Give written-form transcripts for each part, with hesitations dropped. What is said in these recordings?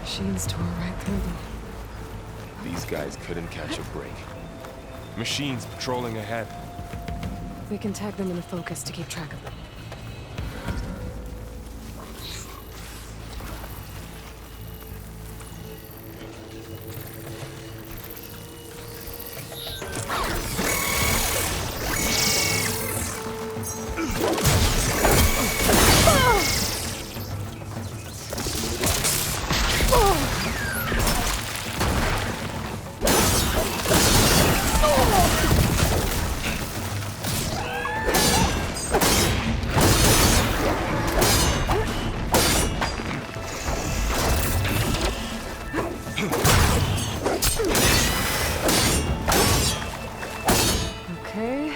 Machines tore right through them. These guys couldn't catch a break. Machines patrolling ahead. We can tag them in the focus to keep track of them. Okay,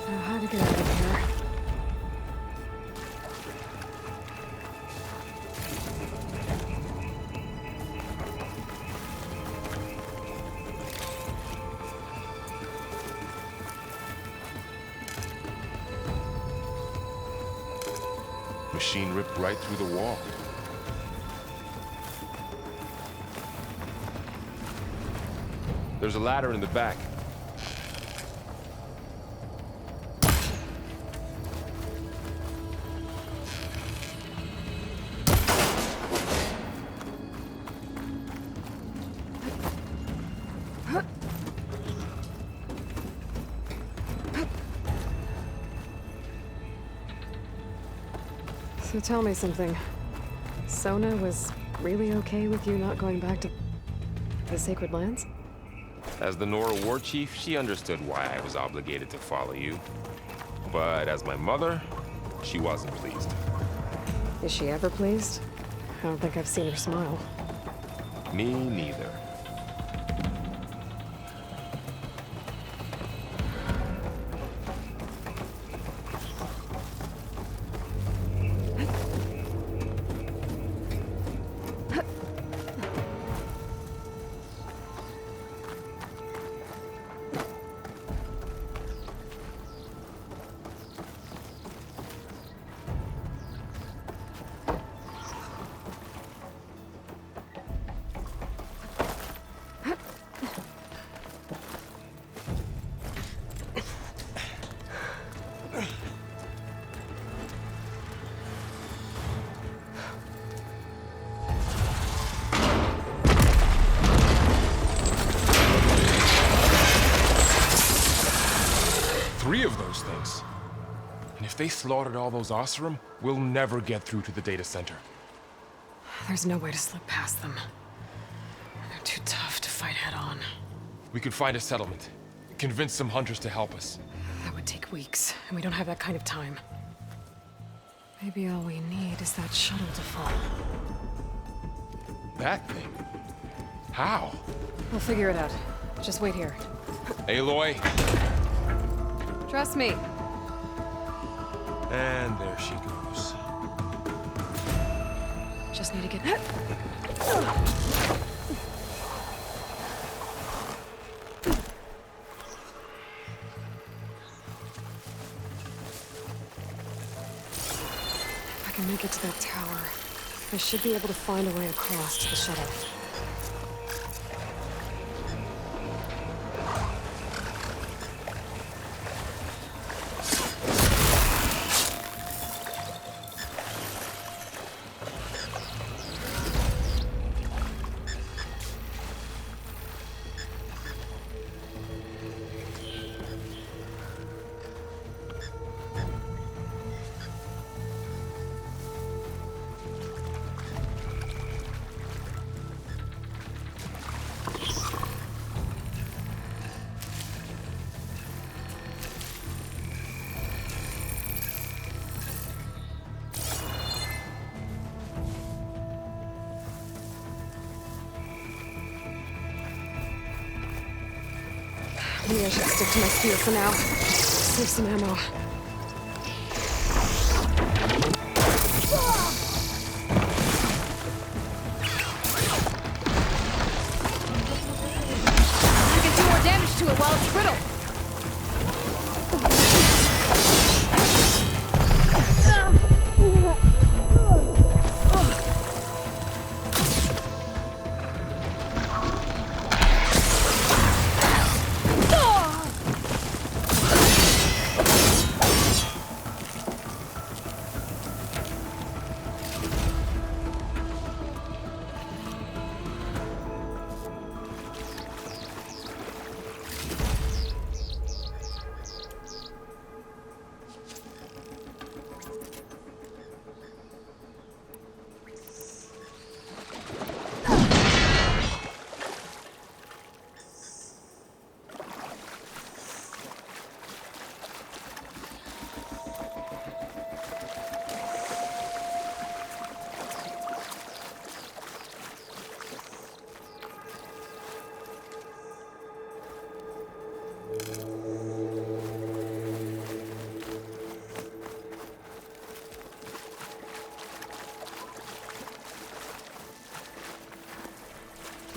now how to get out of here. Machine ripped right through the wall. There's a ladder in the back. So tell me something. Sona was really okay with you not going back to the Sacred Lands? As the Nora war chief, she understood why I was obligated to follow you. But as my mother, she wasn't pleased. Is she ever pleased? I don't think I've seen her smile. Me neither. Three of those things. And if they slaughtered all those Oseram, we'll never get through to the data center. There's no way to slip past them. They're too tough to fight head-on. We could find a settlement. Convince some hunters to help us. That would take weeks, and we don't have that kind of time. Maybe all we need is that shuttle to fall. That thing? How? We'll figure it out. Just wait here. Aloy. Trust me. And there she goes. Just need to get... If I can make it to that tower, I should be able to find a way across to the shuttle. Maybe I should stick to my spear for now. Save some ammo. I can do more damage to it while it's brittle.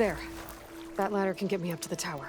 There. That ladder can get me up to the tower.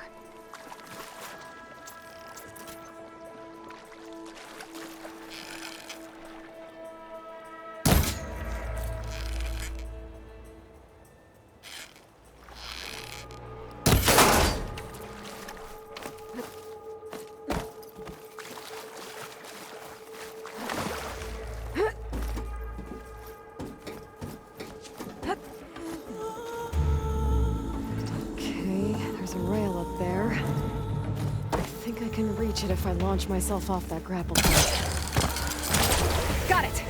I can reach it if I launch myself off that grapple point. Got it!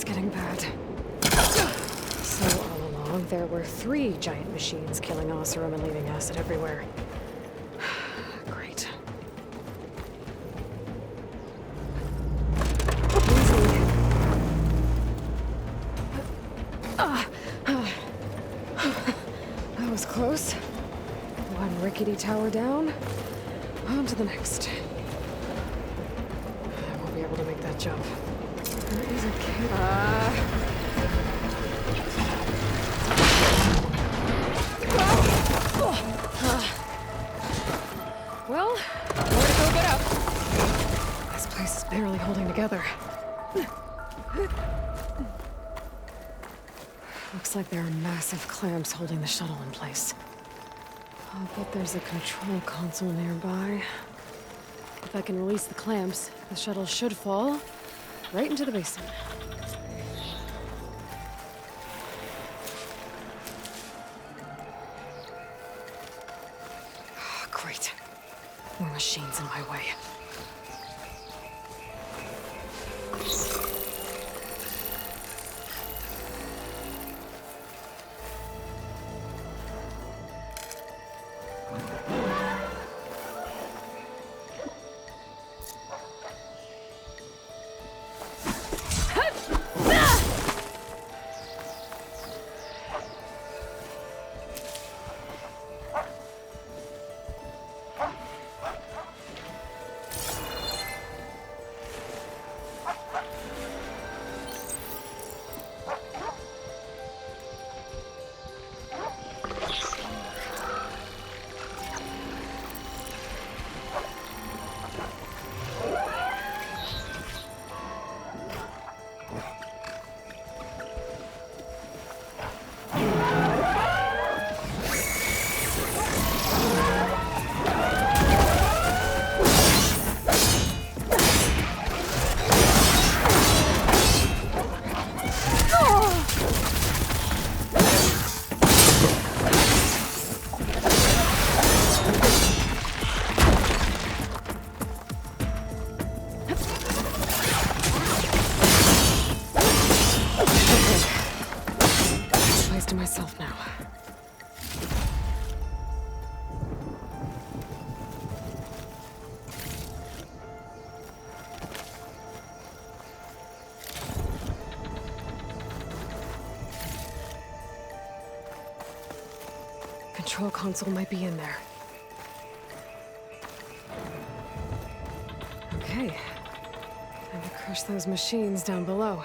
Getting bad. So all along, there were 3 giant machines killing Oseram and leaving acid everywhere. Great. Easy. That was close. One rickety tower down. On to the next. I won't be able to make that jump. There is a cave. Well, more to go but up. This place is barely holding together. Looks like there are massive clamps holding the shuttle in place. I'll bet there's a control console nearby. If I can release the clamps, the shuttle should fall right into the basin. Oh, great. More machines in my way. To myself now. Control console might be in there. Okay. Time to crush those machines down below.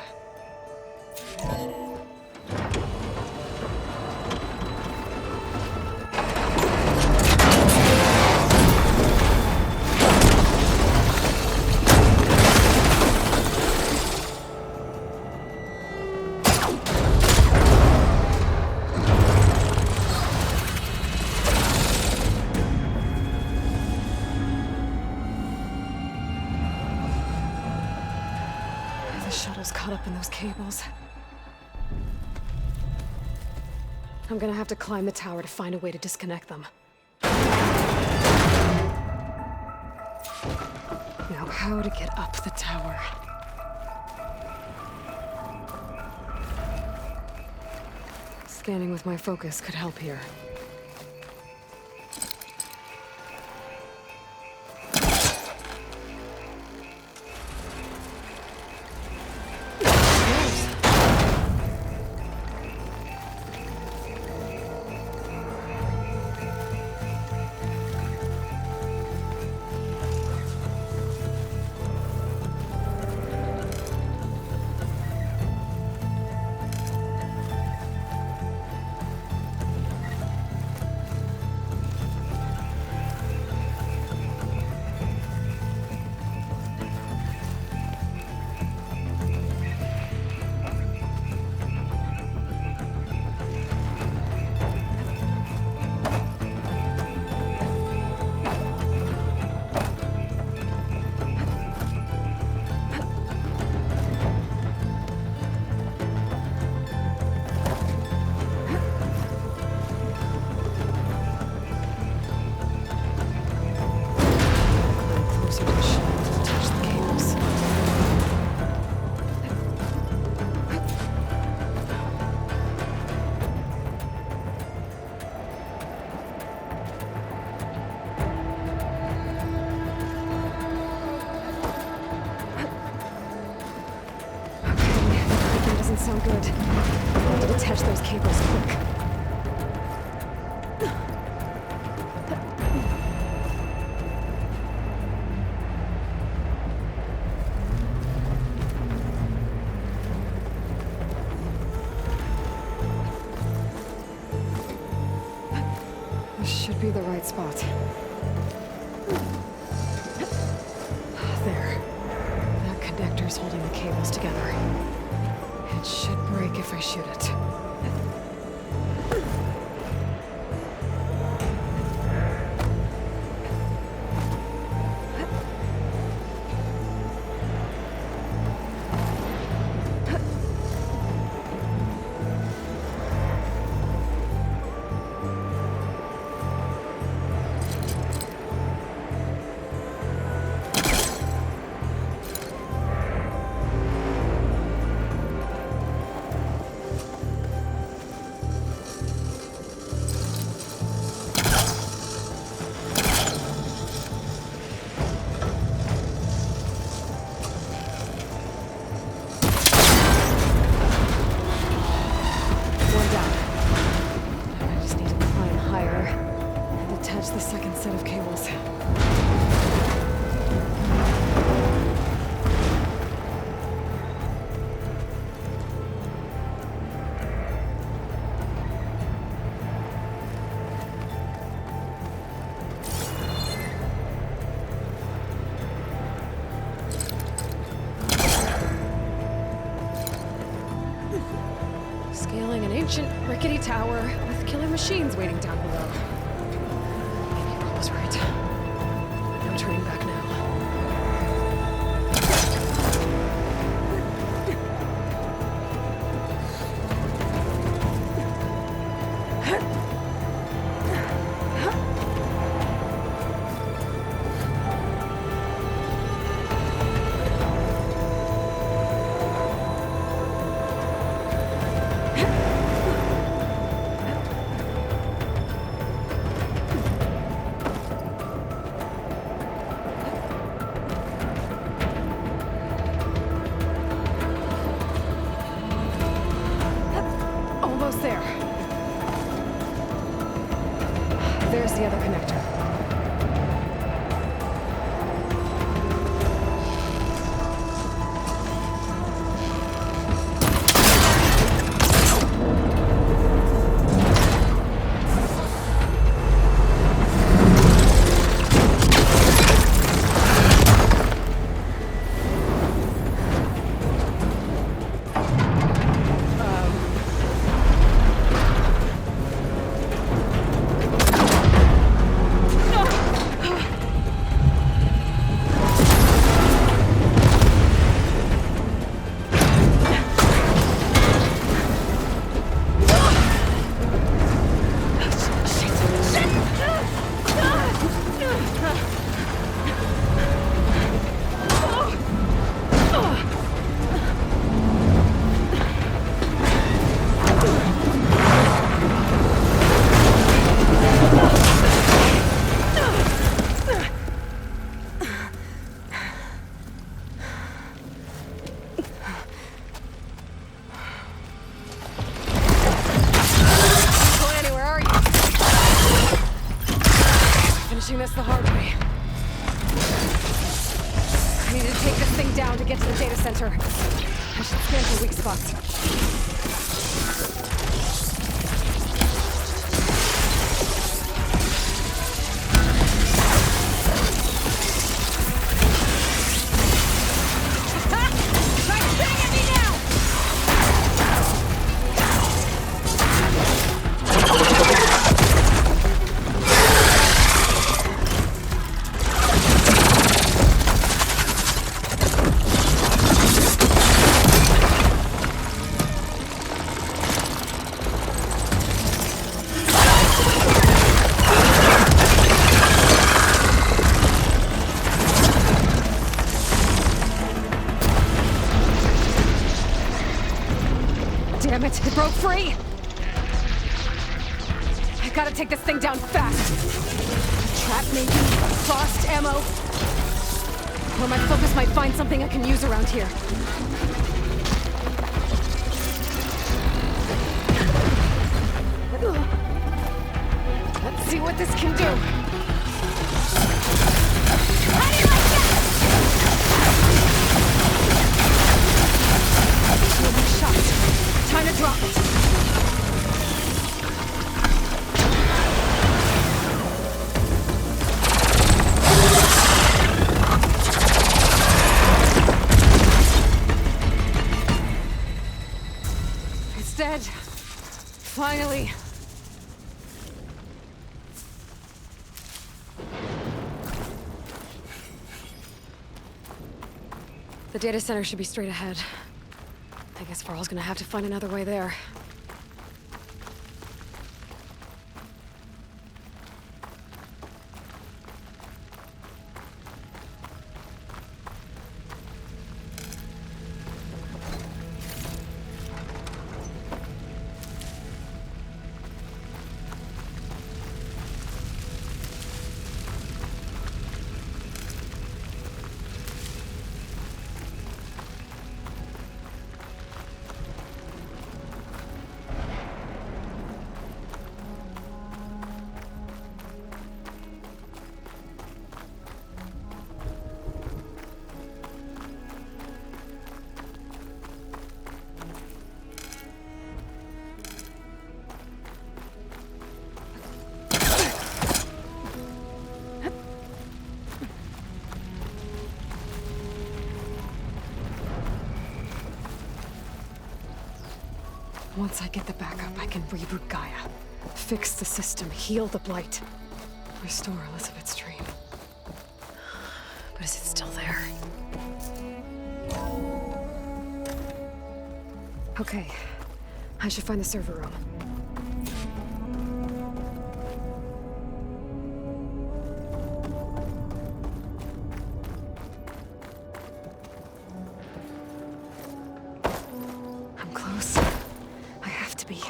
shuttle's caught up in those cables. I'm gonna have to climb the tower to find a way to disconnect them. Now, how to get up the tower? Scanning with my focus could help here. Sound good. I need to detach those cables quick. This should be the right spot. There. That connector's holding the cables together. It should break if I shoot it. The second set of cables. Scaling an ancient, rickety tower with killer machines waiting down below. Right. No turning back now. There. There's the other connector. this the hard way. I need to take this thing down to get to the data center. I should scan for weak spots. Damn it, it broke free! I gotta take this thing down fast. Trap maybe? Frost ammo? Or my focus might find something I can use around here. Let's see what this can do. How do you like that? Shot. Time to drop it. It's dead. Finally. The data center should be straight ahead. I guess Varl's gonna have to find another way there. Once I get the backup, I can reboot Gaia. Fix the system, heal the Blight. Restore Elizabeth's dream. But is it still there? Okay. I should find the server room. I'm close. I have to be.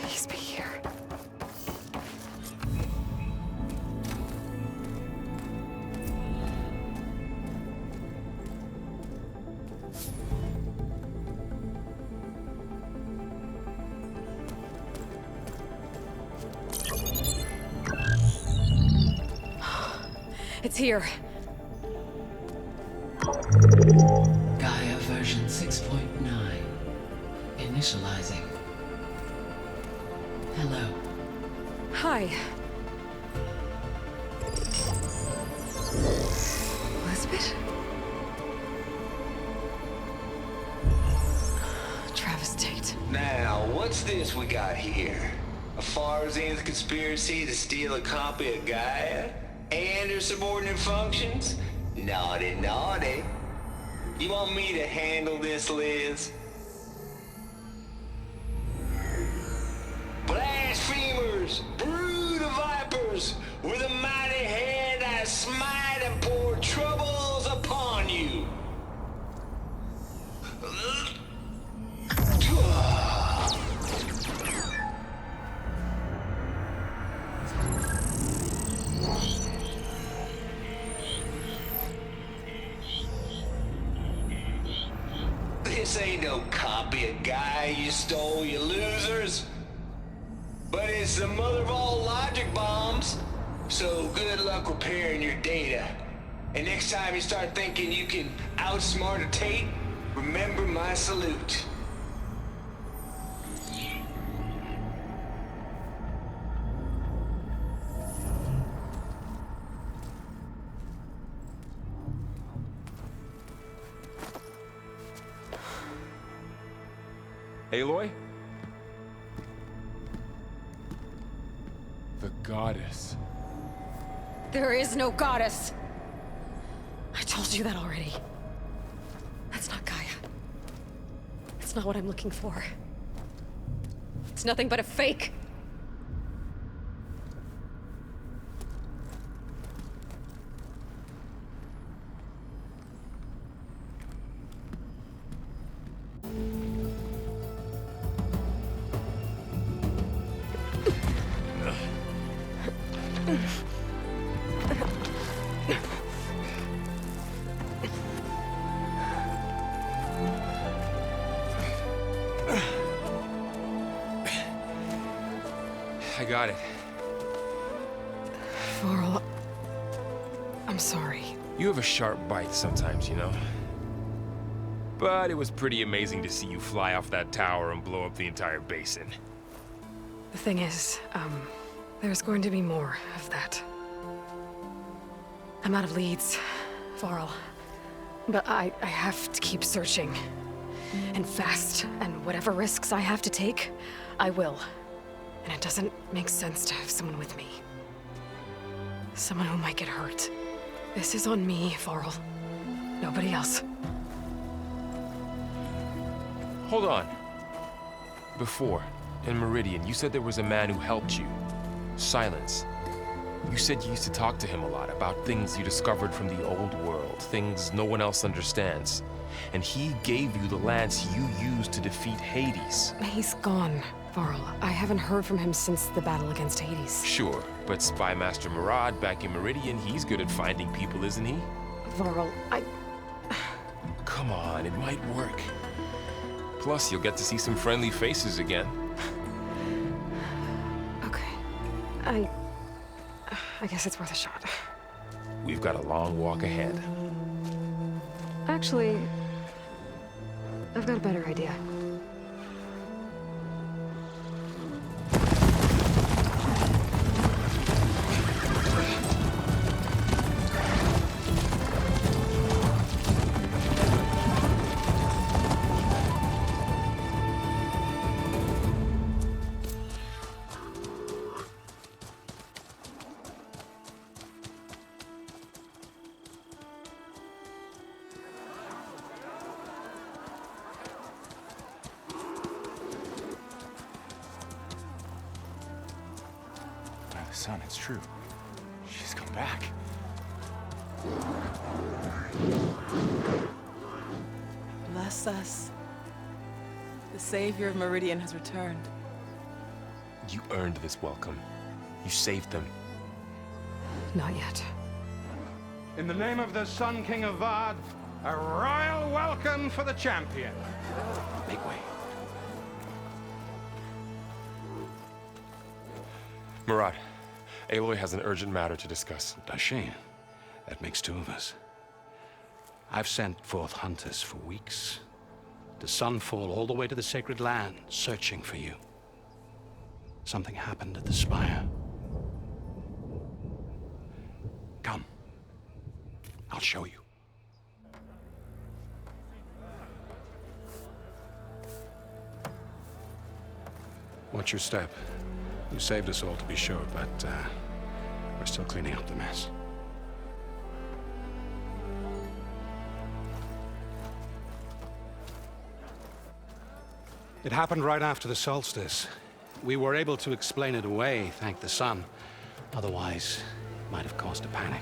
Please be here. It's here. Gaia version 6.9. Initializing. Hello. Hi. Elizabeth? Travis Tate. Now, what's this we got here? A Farzian's conspiracy to steal a copy of Gaia? And her subordinate functions? Naughty, naughty. You want me to handle this, Liz? Blasphemers, brood of vipers, with a mighty hand I smite and pour troubles upon you. This ain't no copy of Guy you stole, you losers. But it's the mother of all logic bombs. So good luck repairing your data. And next time you start thinking you can outsmart a Tate, remember my salute. Aloy? The goddess. There is no goddess. I told you that already. That's not Gaia. It's not what I'm looking for. It's nothing but a fake. I got it. Varl, I'm sorry. You have a sharp bite sometimes, you know? But it was pretty amazing to see you fly off that tower and blow up the entire basin. The thing is, there's going to be more of that. I'm out of leads, Varl. But I have to keep searching. And fast, and whatever risks I have to take, I will. And it doesn't make sense to have someone with me. Someone who might get hurt. This is on me, Varl. Nobody else. Hold on. Before, in Meridian, you said there was a man who helped you. Silence. You said you used to talk to him a lot about things you discovered from the old world, things no one else understands. And he gave you the lance you used to defeat Hades. He's gone, Varl. I haven't heard from him since the battle against Hades. Sure, but Spy Master Murad back in Meridian, he's good at finding people, isn't he? Varl, Come on, it might work. Plus, you'll get to see some friendly faces again. Okay. I guess it's worth a shot. We've got a long walk ahead. Actually, I've got a better idea. Son, it's true. She's come back. Bless us. The Savior of Meridian has returned. You earned this welcome. You saved them. Not yet. In the name of the Sun King of Vard, a royal welcome for the champion. Make way. Murad, Aloy has an urgent matter to discuss. Does she? That makes two of us. I've sent forth hunters for weeks. To Sunfall all the way to the Sacred Land, searching for you. Something happened at the Spire. Come. I'll show you. Watch your step. You saved us all, to be sure, but we're still cleaning up the mess. It happened right after the solstice. We were able to explain it away, thank the sun. Otherwise, it might have caused a panic.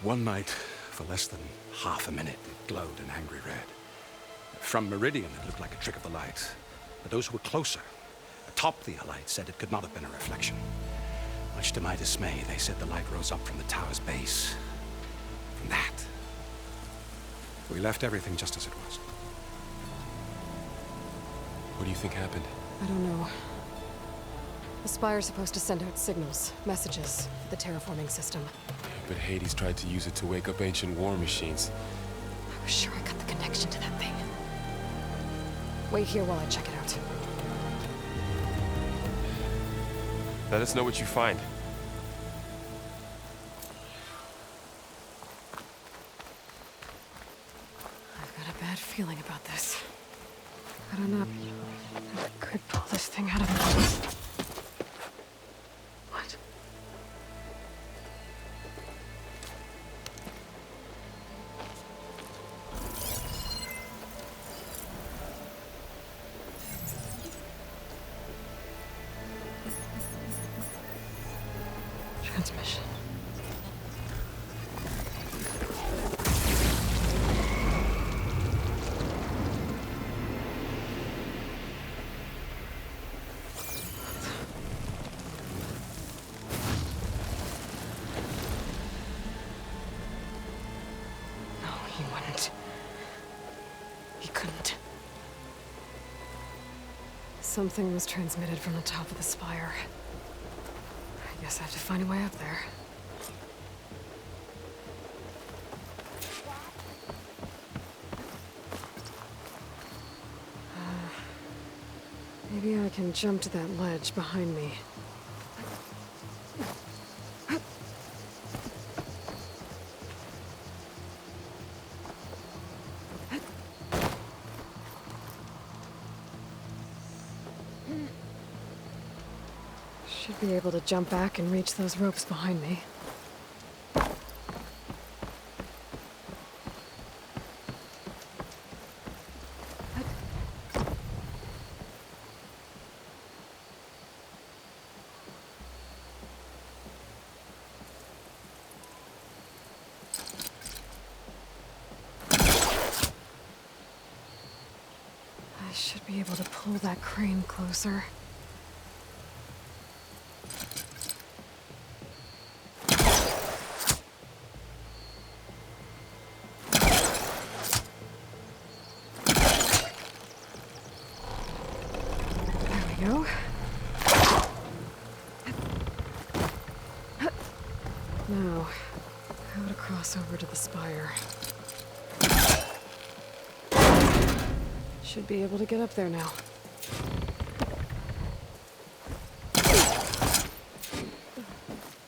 One night, for less than half a minute, it glowed an angry red. From Meridian, it looked like a trick of the light. But those who were closer, atop the light, said it could not have been a reflection. Much to my dismay, they said the light rose up from the tower's base. From that. We left everything just as it was. What do you think happened? I don't know. The Spire's supposed to send out signals, messages, for the terraforming system. But Hades tried to use it to wake up ancient war machines. I was sure I got the connection to that thing. Wait here while I check it out. Let us know what you find. I've got a bad feeling about this. I don't know if I could pull this thing out of my... What? Transmission. No, he wouldn't. He couldn't. Something was transmitted from the top of the spire. I guess I have to find a way up there. Maybe I can jump to that ledge behind me. Should be able to jump back and reach those ropes behind me. I should be able to pull that crane closer. Go. Now, how to cross over to the spire. Should be able to get up there now.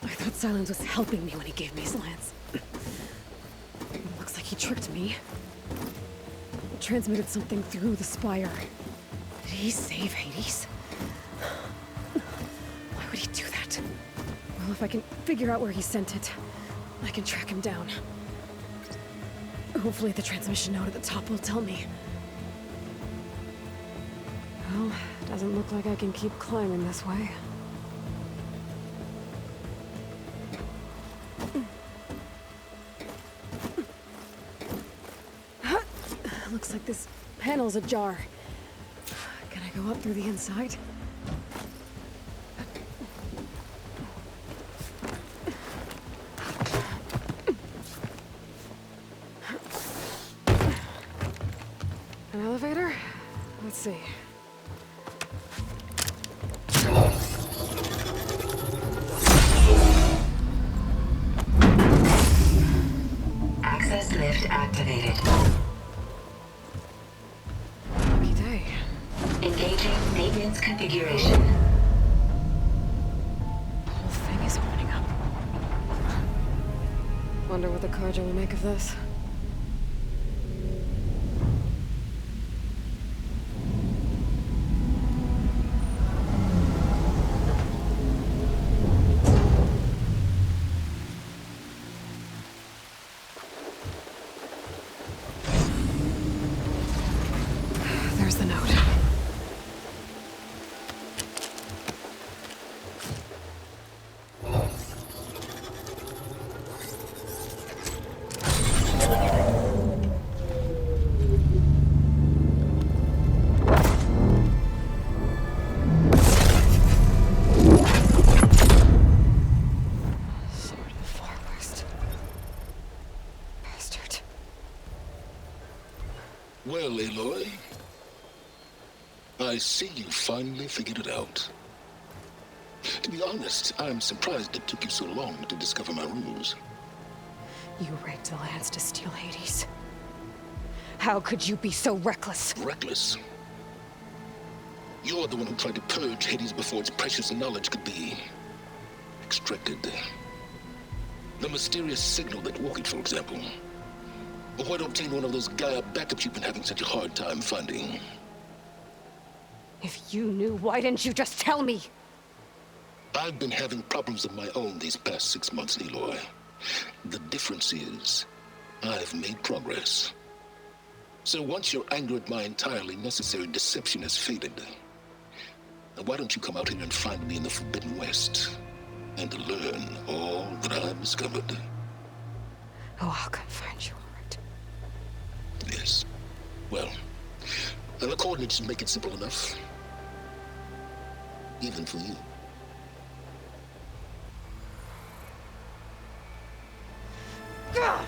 I thought Silence was helping me when he gave me his lance. Looks like he tricked me. Transmitted something through the spire. Did he save Hades? Why would he do that? Well, if I can figure out where he sent it, I can track him down. Hopefully the transmission node at the top will tell me. Well, doesn't look like I can keep climbing this way. Looks like this panel's ajar. Can I go up through the inside? An elevator? Let's see. Access lift activated. Lucky day. Engaging maintenance configuration. The whole thing is opening up. Wonder what the Carja will make of this. I see you finally figured it out. To be honest, I'm surprised it took you so long to discover my ruse. You rigged the lands to steal Hades. How could you be so reckless? Reckless? You're the one who tried to purge Hades before its precious knowledge could be extracted. The mysterious signal that woke it, for example. Or why to obtain one of those Gaia backups you've been having such a hard time finding? If you knew, why didn't you just tell me? I've been having problems of my own these past 6 months, Aloy. The difference is, I've made progress. So once your anger at my entirely necessary deception has faded, why don't you come out here and find me in the Forbidden West, and learn all that I've discovered? Oh, I'll come find you, all right. Yes. Well, the coordinates should make it simple enough. Even for you. Ugh!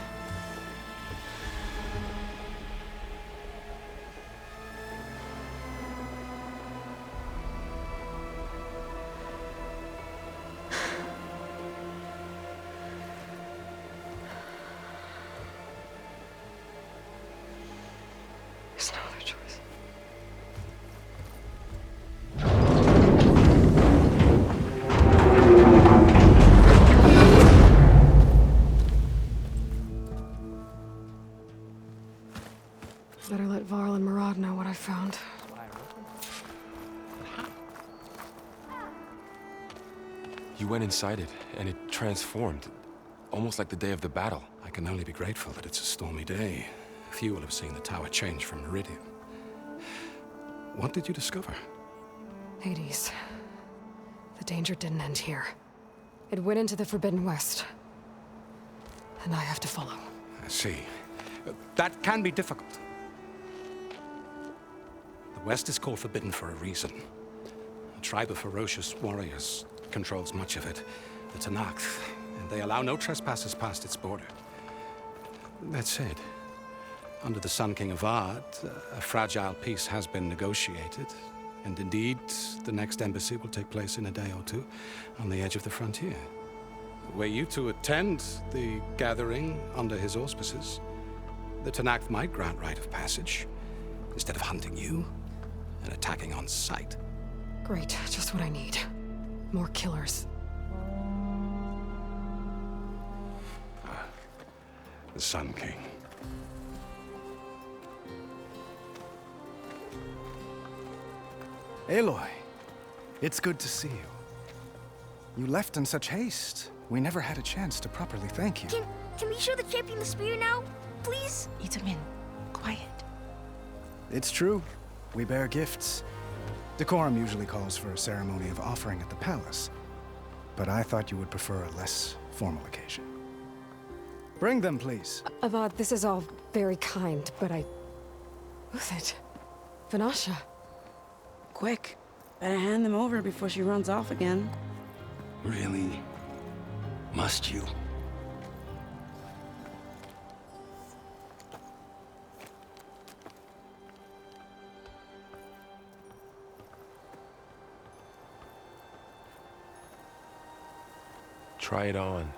There's no other choice. Better let Varl and Murad know what I found. You went inside it, and it transformed. Almost like the day of the battle. I can only be grateful that it's a stormy day. Few will have seen the tower change from Meridian. What did you discover? Hades. The danger didn't end here. It went into the Forbidden West. And I have to follow. I see. That can be difficult. The West is called Forbidden for a reason. A tribe of ferocious warriors controls much of it, the Tenakth, and they allow no trespassers past its border. That said, under the Sun King of Ard, a fragile peace has been negotiated, and indeed, the next embassy will take place in a day or two on the edge of the frontier. Were you to attend the gathering under his auspices, the Tenakth might grant right of passage, instead of hunting you and attacking on sight. Great, just what I need. More killers. The Sun King. Aloy, it's good to see you. You left in such haste. We never had a chance to properly thank you. Can we show the champion the spear now? Please? Itamin, quiet. It's true. We bear gifts. Decorum usually calls for a ceremony of offering at the palace. But I thought you would prefer a less formal occasion. Bring them, please. Avad, this is all very kind, but Who's it? Vanasha. Quick. Better hand them over before she runs off again. Really? Must you? Try it on.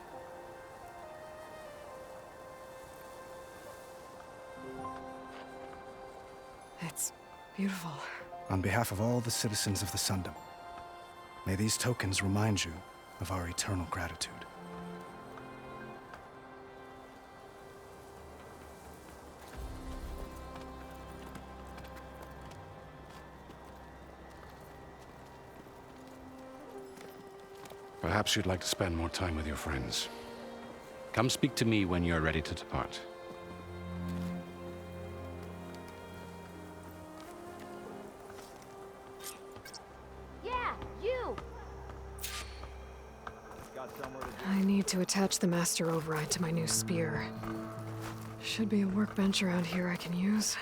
It's beautiful. On behalf of all the citizens of the Sundom, may these tokens remind you of our eternal gratitude. Perhaps you'd like to spend more time with your friends. Come speak to me when you're ready to depart. Yeah, you! I need to attach the master override to my new spear. Should be a workbench around here I can use.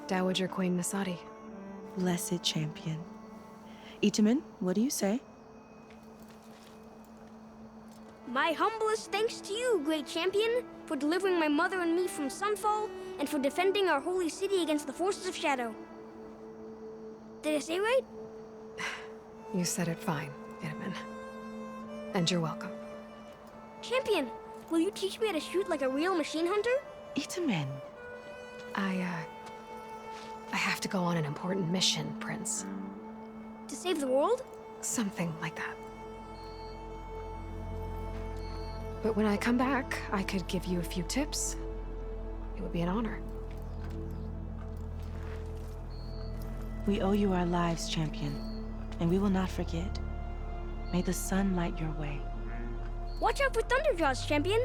Dowager Queen Nasadi. Blessed champion. Itamen, what do you say? My humblest thanks to you, great champion, for delivering my mother and me from Sunfall, and for defending our holy city against the forces of Shadow. Did I say right? You said it fine, Itamen. And you're welcome. Champion, will you teach me how to shoot like a real machine hunter? Itamen. I have to go on an important mission, Prince. To save the world? Something like that. But when I come back, I could give you a few tips. It would be an honor. We owe you our lives, champion, and we will not forget. May the sun light your way. Watch out for Thunderjaws, champion!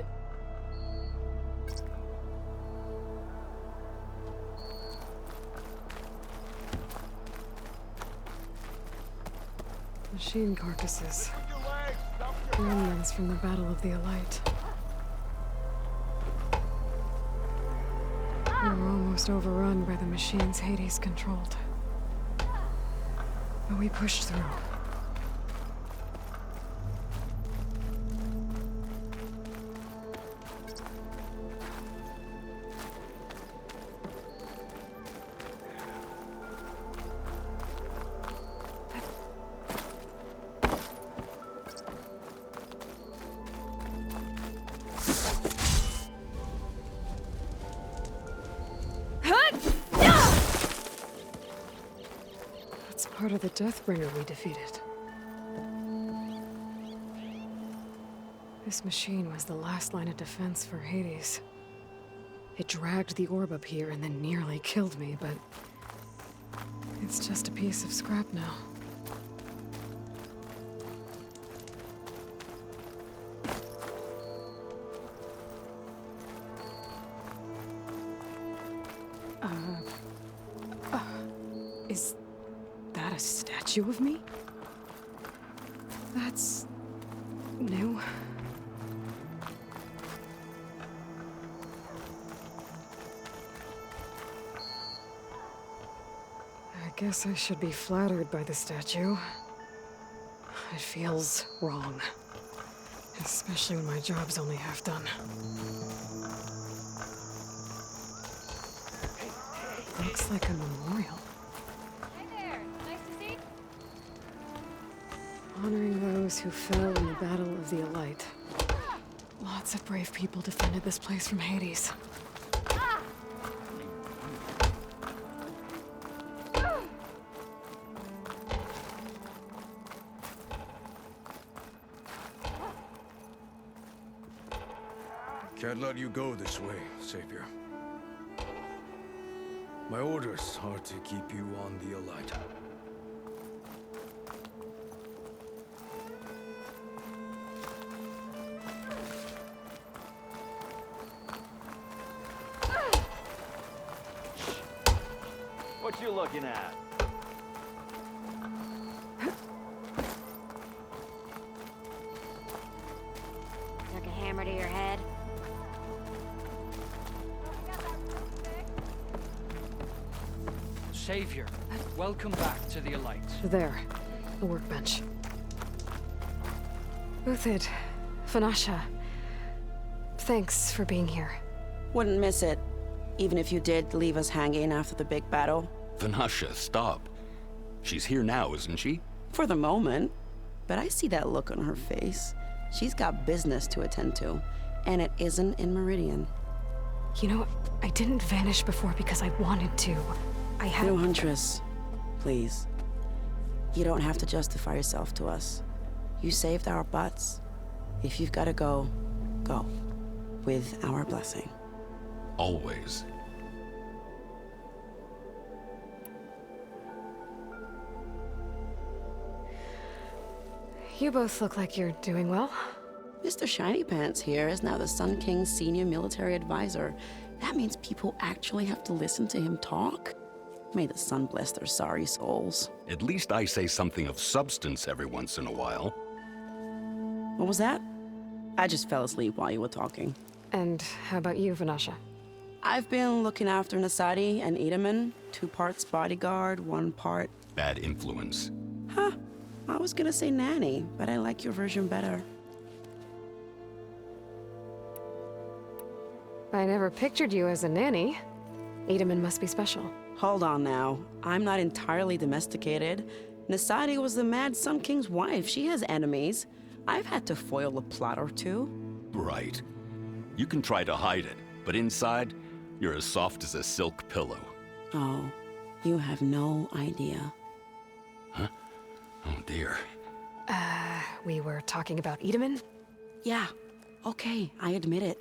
Machine carcasses. Remnants from the Battle of the Elite. We were almost overrun by the machines Hades controlled. But we pushed through. Part of the Deathbringer we defeated. This machine was the last line of defense for Hades. It dragged the orb up here and then nearly killed me, but it's just a piece of scrap now. Is that a statue of me? That's new. I guess I should be flattered by the statue. It feels wrong. Especially when my job's only half done. Looks like a memorial. Honoring those who fell in the Battle of the Elite. Lots of brave people defended this place from Hades. Can't let you go this way, Savior. My orders are to keep you on the Elite. What you looking at? Took a hammer to your head? Savior, welcome back to the Elite. There, the workbench. Uthid, Fanasha, thanks for being here. Wouldn't miss it, even if you did leave us hanging after the big battle. Vanasha, stop. She's here now, isn't she? For the moment. But I see that look on her face. She's got business to attend to, and it isn't in Meridian. You know, I didn't vanish before because I wanted to. I had— No, Huntress. Please. You don't have to justify yourself to us. You saved our butts. If you've got to go, go. With our blessing. Always. You both look like you're doing well. Mr. Shiny Pants here is now the Sun King's senior military advisor. That means people actually have to listen to him talk? May the sun bless their sorry souls. At least I say something of substance every once in a while. What was that? I just fell asleep while you were talking. And how about you, Vanasha? I've been looking after Nasadi and Edaman, 2 parts bodyguard, 1 part... Bad influence. Huh. I was gonna say nanny, but I like your version better. I never pictured you as a nanny. Edaman must be special. Hold on now. I'm not entirely domesticated. Nasadi was the Mad Sun King's wife. She has enemies. I've had to foil a plot or 2. Right. You can try to hide it, but inside, you're as soft as a silk pillow. Oh, you have no idea. Huh? Oh dear. We were talking about Edaman? Yeah, okay, I admit it.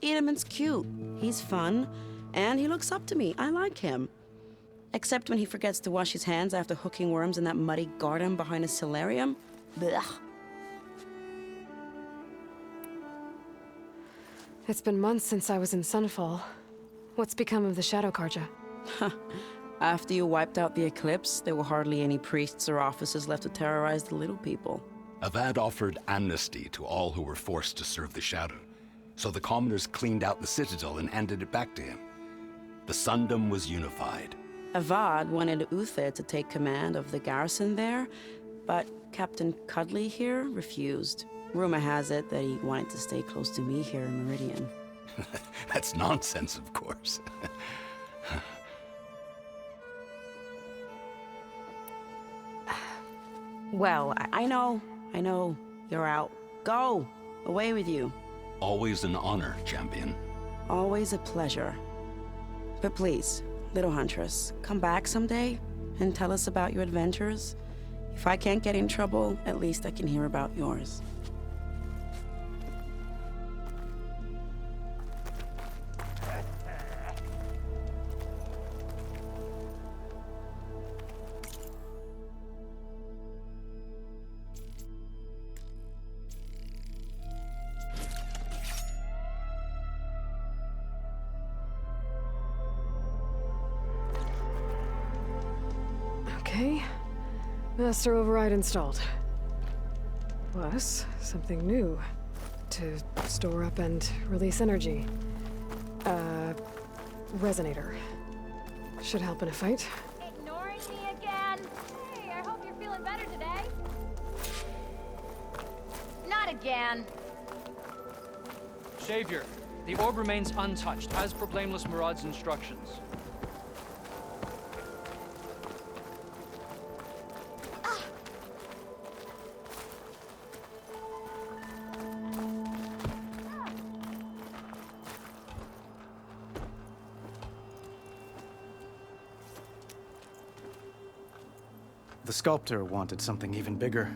Edaman's cute, he's fun, and he looks up to me. I like him. Except when he forgets to wash his hands after hooking worms in that muddy garden behind a solarium. Blech. It's been months since I was in Sunfall. What's become of the Shadow Karja? After you wiped out the eclipse, there were hardly any priests or officers left to terrorize the little people. Avad offered amnesty to all who were forced to serve the Shadow, so the commoners cleaned out the citadel and handed it back to him. The Sundom was unified. Avad wanted Uther to take command of the garrison there, but Captain Cudley here refused. Rumor has it that he wanted to stay close to me here in Meridian. That's nonsense, of course. Well, I know. You're out. Go! Away with you. Always an honor, champion. Always a pleasure. But please, little huntress, come back someday and tell us about your adventures. If I can't get in trouble, at least I can hear about yours. Okay. Master override installed. Plus, something new. To store up and release energy. Resonator. Should help in a fight. Ignoring me again? Hey, I hope you're feeling better today. Not again. Savior, the orb remains untouched, as per Blameless Murad's instructions. The sculptor wanted something even bigger.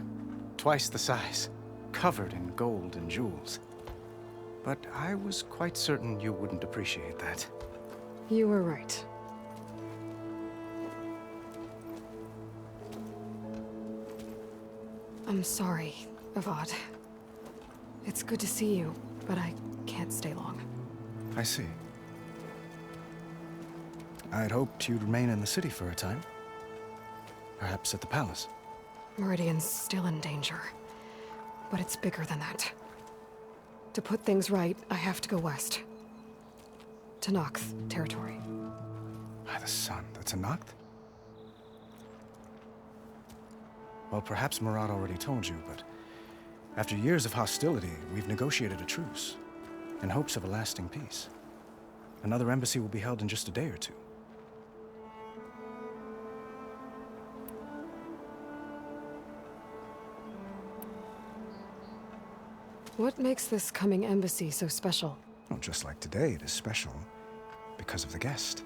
Twice the size. Covered in gold and jewels. But I was quite certain you wouldn't appreciate that. You were right. I'm sorry, Avad. It's good to see you, but I can't stay long. I see. I'd hoped you'd remain in the city for a time. Perhaps at the palace. Meridian's still in danger. But it's bigger than that. To put things right, I have to go west. To Nox territory. By the sun, that's a Noct? Well, perhaps Murad already told you, but after years of hostility, we've negotiated a truce, in hopes of a lasting peace. Another embassy will be held in just a day or 2. What makes this coming embassy so special? Well, just like today, it is special because of the guest.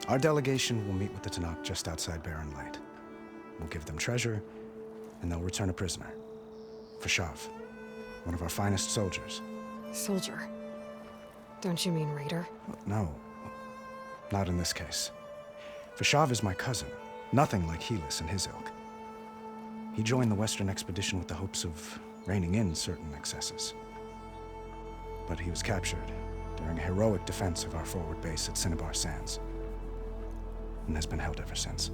Our delegation will meet with the Tanakh just outside Barren Light. We'll give them treasure, and they'll return a prisoner. Fashav, one of our finest soldiers. Soldier? Don't you mean raider? No, not in this case. Fashav is my cousin, nothing like Helis and his ilk. He joined the Western expedition with the hopes of reining in certain excesses. But he was captured during a heroic defense of our forward base at Cinnabar Sands, and has been held ever since.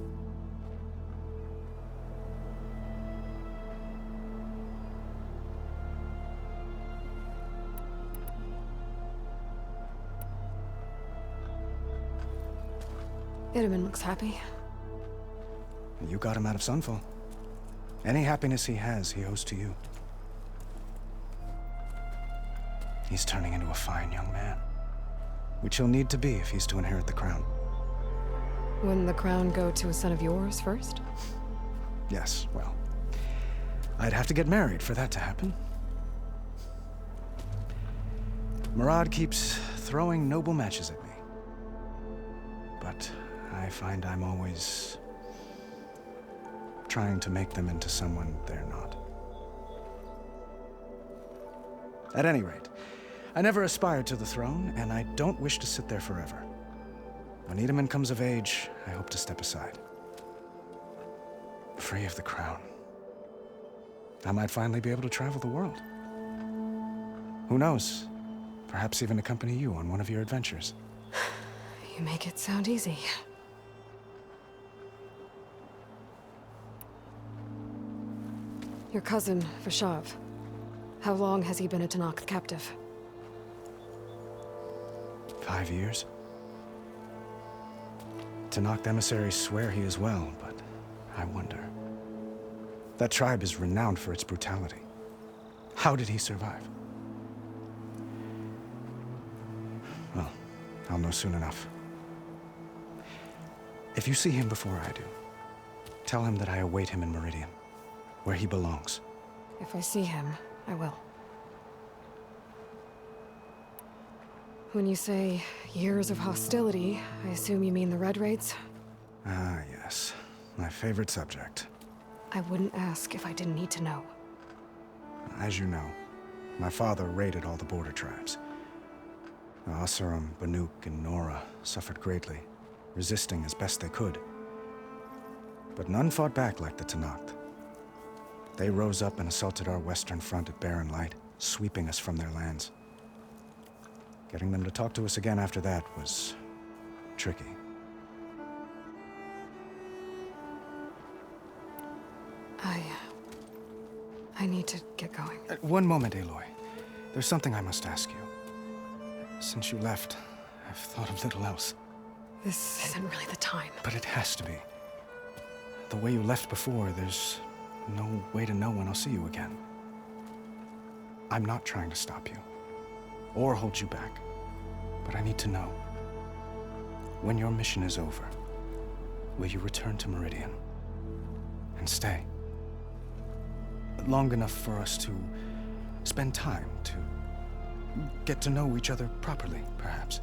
Itaman looks happy. You got him out of Sunfall. Any happiness he has, he owes to you. He's turning into a fine young man, which he'll need to be if he's to inherit the crown. Wouldn't the crown go to a son of yours first? Yes, well, I'd have to get married for that to happen. Murad keeps throwing noble matches at me. But I find I'm always trying to make them into someone they're not. At any rate, I never aspired to the throne, and I don't wish to sit there forever. When Itaman comes of age, I hope to step aside. Free of the crown. I might finally be able to travel the world. Who knows? Perhaps even accompany you on one of your adventures. You make it sound easy. Your cousin, Vashav. How long has he been a Tanakh captive? 5 years. Tanakh emissaries swear he is well, but I wonder. That tribe is renowned for its brutality. How did he survive? Well, I'll know soon enough. If you see him before I do, tell him that I await him in Meridian, where he belongs. If I see him, I will. When you say years of hostility, I assume you mean the Red Raids? Ah, yes. My favorite subject. I wouldn't ask if I didn't need to know. As you know, my father raided all the border tribes. The Asuram, Banuk, and Nora suffered greatly, resisting as best they could. But none fought back like the Tanakh. They rose up and assaulted our western front at Barren Light, sweeping us from their lands. Getting them to talk to us again after that was tricky. I need to get going. One moment, Aloy. There's something I must ask you. Since you left, I've thought of little else. This isn't really the time. But it has to be. The way you left before, there's no way to know when I'll see you again. I'm not trying to stop you, or hold you back. But I need to know. When your mission is over, will you return to Meridian? And stay? Long enough for us to spend time, to get to know each other properly, perhaps.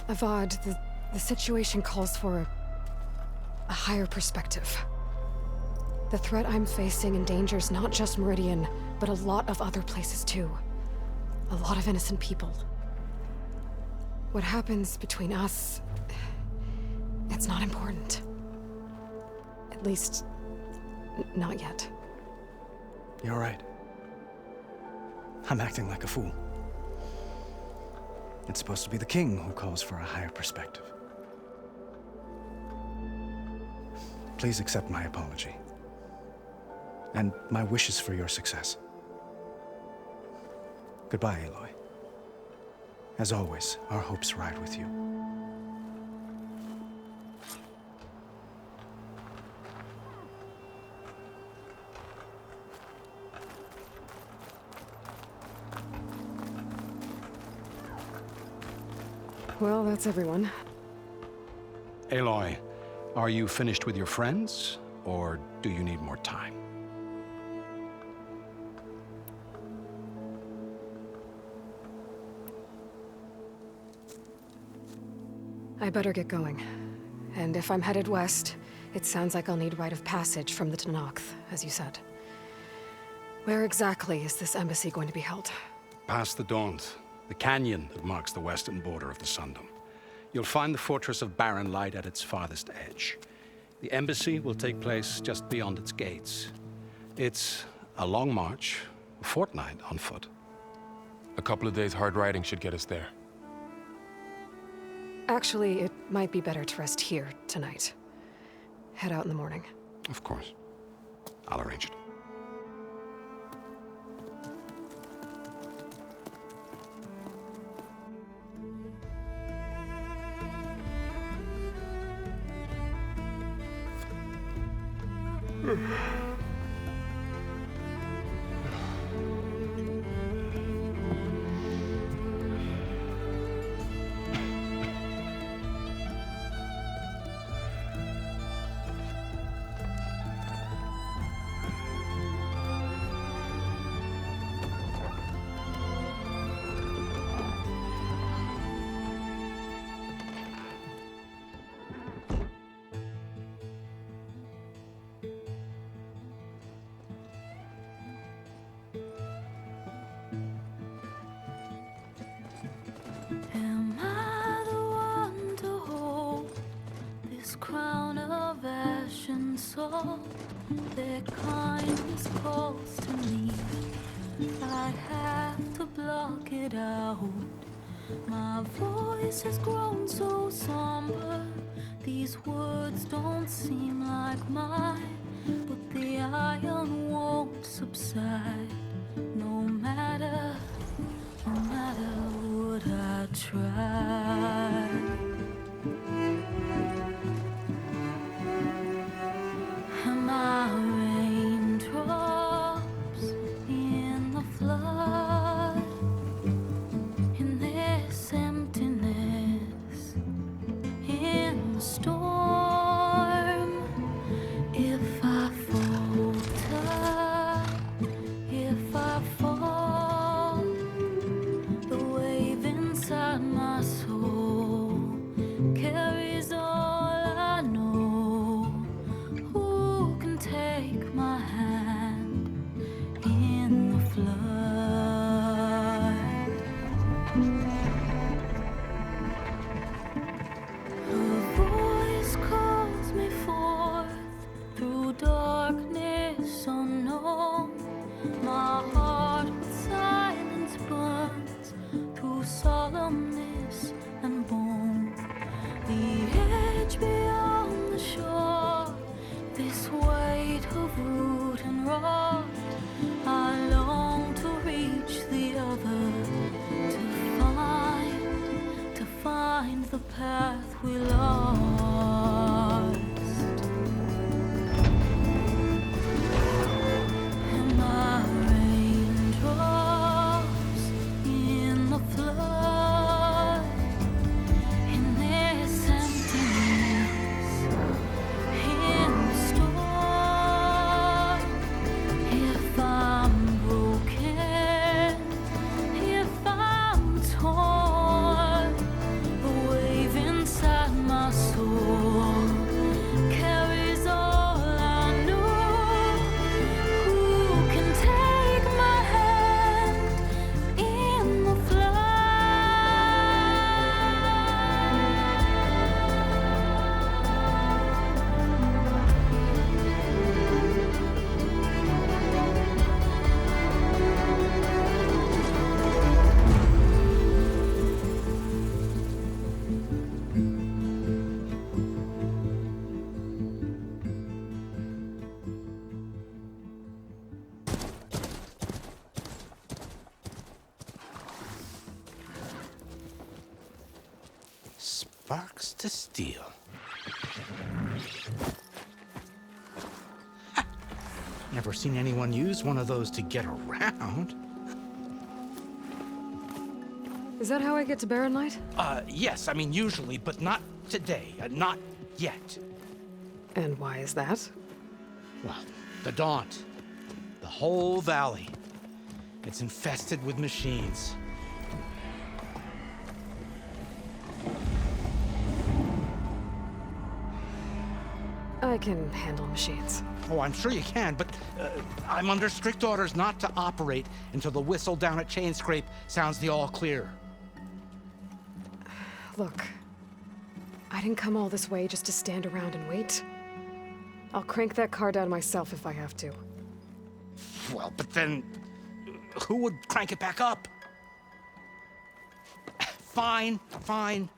Avad, the situation calls for a higher perspective. The threat I'm facing endangers not just Meridian, but a lot of other places too. A lot of innocent people. What happens between us, it's not important. At least, not yet. You're right. I'm acting like a fool. It's supposed to be the king who calls for a higher perspective. Please accept my apology. And my wishes for your success. Goodbye, Aloy. As always, our hopes ride with you. Well, that's everyone. Aloy, are you finished with your friends, or do you need more time? I better get going. And if I'm headed west, it sounds like I'll need rite of passage from the Tanakh, as you said. Where exactly is this embassy going to be held? Past the Daunt, the canyon that marks the western border of the Sundom. You'll find the fortress of Barren Light at its farthest edge. The embassy will take place just beyond its gates. It's a long march, a fortnight on foot. A couple of days hard riding should get us there. Actually, it might be better to rest here tonight. Head out in the morning. Of course. I'll arrange it. Am I the one to hold this crown of ash and salt? Their kindness calls to me. I'd have to block it out. My voice has grown so somber. These words don't seem like mine, but the iron won't subside. No matter what I try. Am I raindrops in the flood? In this emptiness, in the storm. If I falter, if I fall, the wave inside my soul carries all I know. Who can take my hand in the flood? Her voice calls me forth through darkness unknown. My heart with silence burns through solemnness and bone. The edge beyond the shore, this weight of root and rod. I long to reach the other, to find the path we lost. Am I raindrops in the flood? In this emptiness, in the storm. If I'm broken, if I'm torn, the wave inside my soul carries all I know. Who can take my hand in the Sparks to steel. Never seen anyone use one of those to get around. Is that how I get to Barren Light? Yes, I mean usually, but not today. Not yet. And why is that? Well, the Daunt. The whole valley. It's infested with machines. I can handle machines. Oh, I'm sure you can, but I'm under strict orders not to operate until the whistle down at Chainscrape sounds the all clear. Look, I didn't come all this way just to stand around and wait. I'll crank that car down myself if I have to. Well, but then who would crank it back up? Fine, fine.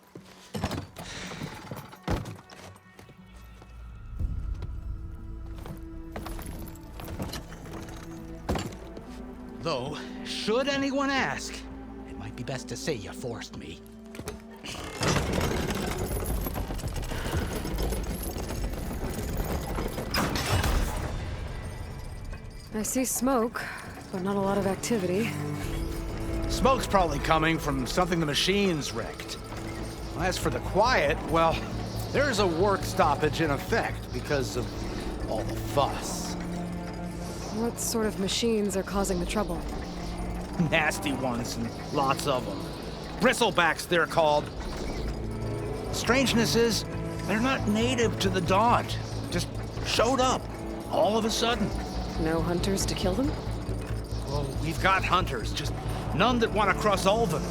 Though, should anyone ask, it might be best to say you forced me. I see smoke, but not a lot of activity. Smoke's probably coming from something the machines wrecked. As for the quiet, well, there's a work stoppage in effect because of all the fuss. What sort of machines are causing the trouble? Nasty ones, and lots of them. Bristlebacks, they're called. Strangeness is, they're not native to the Daunt. Just showed up, all of a sudden. No hunters to kill them? Well, we've got hunters, just none that want to cross Ulvund.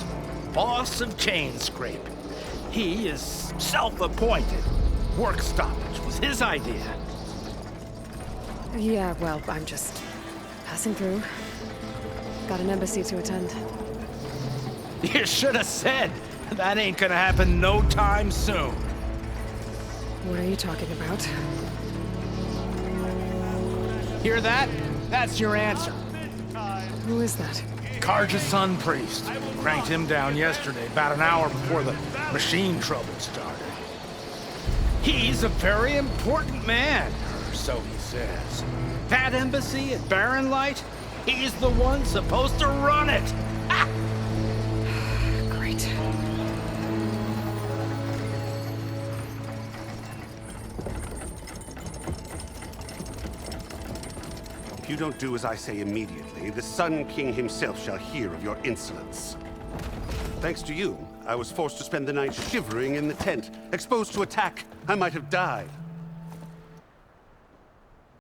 Boss of Chain Scrape. He is self-appointed. Work stoppage was his idea. Yeah, well, I'm just passing through. Got an embassy to attend. You should have said. That ain't gonna happen no time soon. What are you talking about? Hear that? That's your answer. Who is that? Karja's Sun Priest. Cranked him down yesterday, about an hour before the machine trouble started. He's a very important man, or so he says. That embassy at Barren Light, he's the one supposed to run it. Ah! Great. If you don't do as I say immediately, the Sun King himself shall hear of your insolence. Thanks to you, I was forced to spend the night shivering in the tent. Exposed to attack, I might have died.